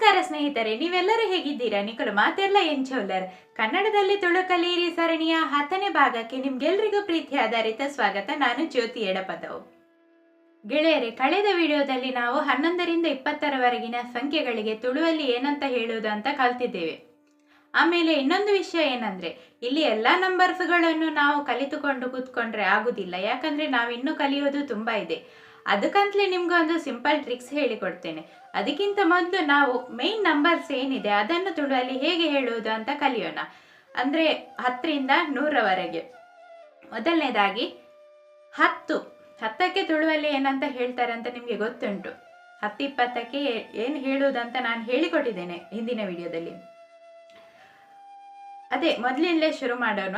ನಮಸ್ಕಾರ ಸ್ನೇಹಿತರೆ, ನೀವೆಲ್ಲರೂ ಹೇಗಿದ್ದೀರಾ? ನಿಖಲು ಮಾತೆಲ್ಲ ಎಂಚೋಲ್ಲರ್ ಕನ್ನಡದಲ್ಲಿ ತುಳು ಕಲಿಯಿರಿ ಸರಣಿಯ 10ನೇ ಭಾಗಕ್ಕೆ ನಿಮ್ಗೆಲ್ರಿಗೂ ಪ್ರೀತಿಯಾಧಾರಿತ ಸ್ವಾಗತ. ನಾನು ಜ್ಯೋತಿ ಎಡಪದವು. ಗೆಳೆಯರೆ, ಕಳೆದ ವಿಡಿಯೋದಲ್ಲಿ ನಾವು 11ರಿಂದ 20ರವರೆಗಿನ ಸಂಖ್ಯೆಗಳಿಗೆ ತುಳುವಲ್ಲಿ ಏನಂತ ಹೇಳುವುದು ಅಂತ ಕಲ್ತಿದ್ದೇವೆ. ಆಮೇಲೆ ಇನ್ನೊಂದು ವಿಷಯ ಏನಂದ್ರೆ, ಇಲ್ಲಿ ಎಲ್ಲಾ ನಂಬರ್ಸ್ಗಳನ್ನು ನಾವು ಕಲಿತುಕೊಂಡು ಕೂತ್ಕೊಂಡ್ರೆ ಆಗುದಿಲ್ಲ. ಯಾಕಂದ್ರೆ ನಾವಿನ್ನೂ ಕಲಿಯೋದು ತುಂಬಾ ಇದೆ. ಅದಕ್ಕಂತಲೇ ನಿಮ್ಗೆ ಒಂದು ಸಿಂಪಲ್ ಟ್ರಿಕ್ಸ್ ಹೇಳಿಕೊಡ್ತೇನೆ. ಅದಕ್ಕಿಂತ ಮೊದಲು ನಾವು ಮೇನ್ ನಂಬರ್ಸ್ ಏನಿದೆ ಅದನ್ನು ತುಳುವಲ್ಲಿ ಹೇಗೆ ಹೇಳುವುದು ಅಂತ ಕಲಿಯೋಣ. ಅಂದ್ರೆ 10ರಿಂದ 100ರವರೆಗೆ. ಮೊದಲನೇದಾಗಿ 10ಕ್ಕೆ ತುಳುವಲ್ಲಿ ಏನಂತ ಹೇಳ್ತಾರೆ ಅಂತ ನಿಮ್ಗೆ ಗೊತ್ತುಂಟು. 10, 20ಕ್ಕೆ ಏನು ಹೇಳುವುದಂತ ನಾನು ಹೇಳಿಕೊಟ್ಟಿದ್ದೇನೆ ಹಿಂದಿನ ವಿಡಿಯೋದಲ್ಲಿ. ಅದೇ ಮೊದಲಿಂದಲೇ ಶುರು ಮಾಡೋಣ.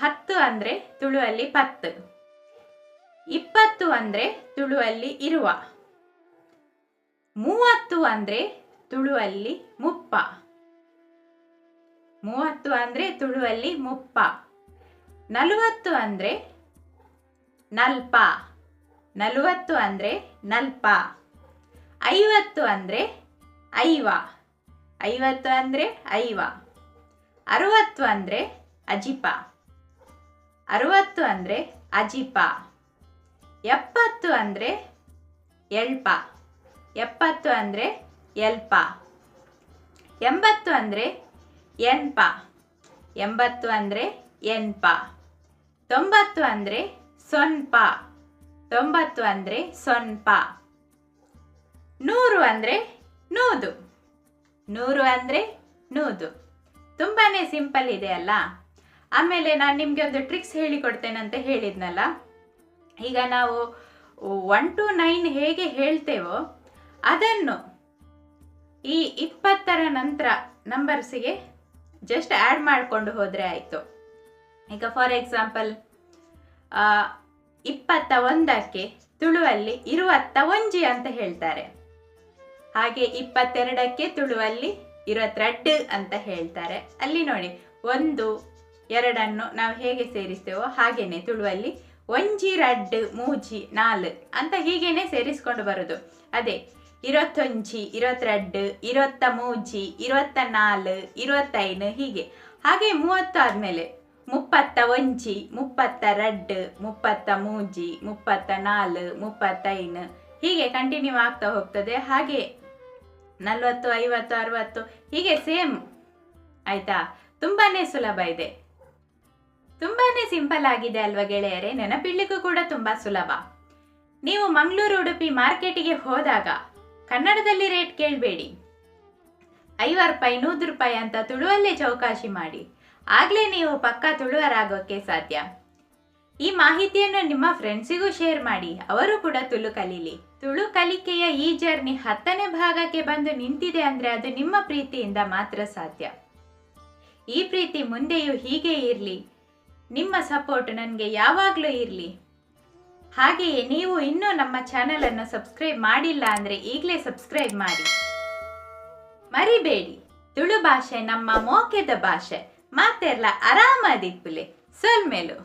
10 ಅಂದ್ರೆ ತುಳುವಲ್ಲಿ 10, 20 ಅಂದ್ರೆ ತುಳುವಲ್ಲಿ ಇರುವ, 30 ಅಂದ್ರೆ ತುಳುವಲ್ಲಿ ಮುಪ್ಪ, 30 ಅಂದ್ರೆ ತುಳುವಲ್ಲಿ ಮುಪ್ಪ, 40 ಅಂದ್ರೆ ನಲ್ಪ, 40 ಅಂದ್ರೆ ನಲ್ಪ, 50 ಅಂದ್ರೆ ಐವ, 50 ಅಂದ್ರೆ ಐವ, 60 ಅಂದ್ರೆ ಅಜಿಪ, 60 ಅಂದ್ರೆ ಅಜಿಪ, 70 ಅಂದ್ರೆ ಎಲ್ಪ, 70 ಅಂದ್ರೆ ಎಲ್ಪ, 80 ಅಂದ್ರೆ ಎನ್ಪ, 80 ಅಂದ್ರೆ ಎನ್ಪ, 90 ಅಂದ್ರೆ ಸೊನ್ಪ, 90 ಅಂದ್ರೆ ಸೊನ್ಪ, 100 ಅಂದ್ರೆ ನೂದು, 100 ಅಂದ್ರೆ ನೂದು. ತುಂಬಾನೇ ಸಿಂಪಲ್ ಇದೆ ಅಲ್ಲ. ಆಮೇಲೆ ನಾನು ನಿಮ್ಗೆ ಒಂದು ಟ್ರಿಕ್ಸ್ ಹೇಳಿಕೊಡ್ತೇನೆ ಅಂತ ಹೇಳಿದ್ನಲ್ಲ. ಈಗ ನಾವು 1 to 9 ಹೇಗೆ ಹೇಳ್ತೇವೋ ಅದನ್ನು ಈ 20ರ ನಂತರ ನಂಬರ್ಸಿಗೆ ಜಸ್ಟ್ ಆ್ಯಡ್ ಮಾಡಿಕೊಂಡು ಹೋದರೆ ಆಯಿತು. ಈಗ ಫಾರ್ ಎಕ್ಸಾಂಪಲ್ 21ಕ್ಕೆ ತುಳುವಲ್ಲಿ 21 ಅಂತ ಹೇಳ್ತಾರೆ. ಹಾಗೆ 22ಕ್ಕೆ ತುಳುವಲ್ಲಿ 22 ಅಂತ ಹೇಳ್ತಾರೆ. ಅಲ್ಲಿ ನೋಡಿ 1, 2 ನಾವು ಹೇಗೆ ಸೇರಿಸ್ತೇವೋ ಹಾಗೇನೆ ತುಳುವಲ್ಲಿ 1, 2, 3, 4 ಅಂತ ಹೀಗೇನೆ ಸೇರಿಸ್ಕೊಂಡು ಬರುದು. ಅದೇ 21, 22, 23, 24, 25 ಹೀಗೆ. ಹಾಗೆ 30 ಆದ್ಮೇಲೆ 31, 32, 33, 34, 35 ಹೀಗೆ ಕಂಟಿನ್ಯೂ ಆಗ್ತಾ ಹೋಗ್ತದೆ. ಹಾಗೆ 40, 50, 60 ಹೀಗೆ ಸೇಮ್. ಆಯ್ತಾ? ತುಂಬಾನೇ ಸುಲಭ ಇದೆ, ತುಂಬಾನೇ ಸಿಂಪಲ್ ಆಗಿದೆ ಅಲ್ವಾ ಗೆಳೆಯರೆ? ನೆನಪಿಡ್ಲಿಕ್ಕೂ ಕೂಡ ತುಂಬಾ ಸುಲಭ. ನೀವು ಮಂಗಳೂರು, ಉಡುಪಿ ಮಾರ್ಕೆಟಿಗೆ ಹೋದಾಗ ಕನ್ನಡದಲ್ಲಿ ರೇಟ್ ಕೇಳಬೇಡಿ. 50 ರೂಪಾಯಿ, 100 ರೂಪಾಯಿ ಅಂತ ತುಳುವಲ್ಲೇ ಚೌಕಾಶಿ ಮಾಡಿ. ಆಗ್ಲೇ ನೀವು ಪಕ್ಕಾ ತುಳುವರಾಗೋಕ್ಕೆ ಸಾಧ್ಯ. ಈ ಮಾಹಿತಿಯನ್ನು ನಿಮ್ಮ ಫ್ರೆಂಡ್ಸಿಗೂ ಶೇರ್ ಮಾಡಿ, ಅವರು ಕೂಡ ತುಳು ಕಲೀಲಿ. ತುಳು ಕಲಿಕೆಯ ಈ ಜರ್ನಿ 10ನೇ ಭಾಗಕ್ಕೆ ಬಂದು ನಿಂತಿದೆ ಅಂದ್ರೆ ಅದು ನಿಮ್ಮ ಪ್ರೀತಿಯಿಂದ ಮಾತ್ರ ಸಾಧ್ಯ. ಈ ಪ್ರೀತಿ ಮುಂದೆಯೂ ಹೀಗೆ ಇರಲಿ. ನಿಮ್ಮ ಸಪೋರ್ಟ್ ನನಗೆ ಯಾವಾಗಲೂ ಇರಲಿ. ಹಾಗೆಯೇ ನೀವು ಇನ್ನೂ ನಮ್ಮ ಚಾನೆಲ್ ಅನ್ನು ಸಬ್ಸ್ಕ್ರೈಬ್ ಮಾಡಿಲ್ಲ ಅಂದ್ರೆ ಈಗಲೇ ಸಬ್ಸ್ಕ್ರೈಬ್ ಮಾಡಿ. ಮರಿಬೇಡಿ, ತುಳು ಭಾಷೆ ನಮ್ಮ ಮೋಕೆದ ಭಾಷೆ. ಮಾತೆರ್ಲ ಆರಾಮದಿಪ್ಪುಲೆ ಸೊಲ್ಮೇಲು.